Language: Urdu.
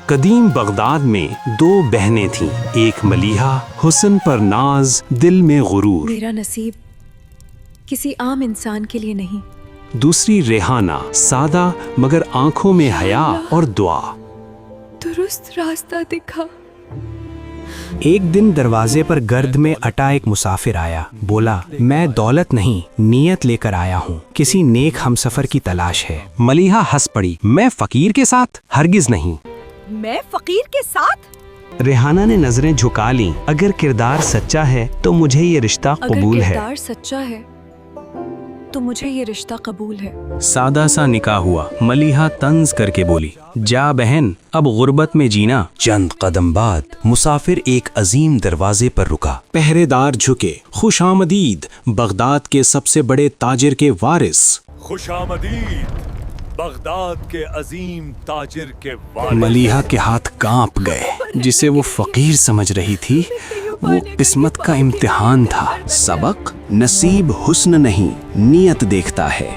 قدیم بغداد میں دو بہنیں تھیں، ایک ملیحہ حسن پر ناز، دل میں غرور، میرا نصیب کسی عام انسان کے لیے نہیں۔ دوسری ریحانہ، سادہ مگر آنکھوں میں حیا اور دعا۔ درست راستہ دکھا۔ ایک دن دروازے پر گرد میں اٹا ایک مسافر آیا، بولا میں دولت نہیں نیت لے کر آیا ہوں، کسی نیک ہمسفر کی تلاش ہے۔ ملیحہ ہنس پڑی، میں فقیر کے ساتھ؟ ہرگز نہیں۔ میں فقیر کے ساتھ؟ ریحانہ نے نظریں جھکا لیں، اگر کردار سچا ہے تو مجھے یہ رشتہ قبول اگر ہے۔ کردار سچا ہے تو مجھے یہ رشتہ قبول ہے۔ سادہ سا نکاح ہوا۔ ملیحہ طنز کر کے بولی، جا بہن اب غربت میں جینا۔ چند قدم بعد مسافر ایک عظیم دروازے پر رکا۔ پہرے دار جھکے، خوش آمدید بغداد کے سب سے بڑے تاجر کے وارث۔ خوش آمدید بغداد کے عظیم تاجر کے وارث۔ ملیحہ کے ہاتھ کانپ گئے، جسے وہ فقیر سمجھ رہی تھی وہ قسمت کا امتحان تھا۔ سبق: نصیب حسن نہیں نیت دیکھتا ہے۔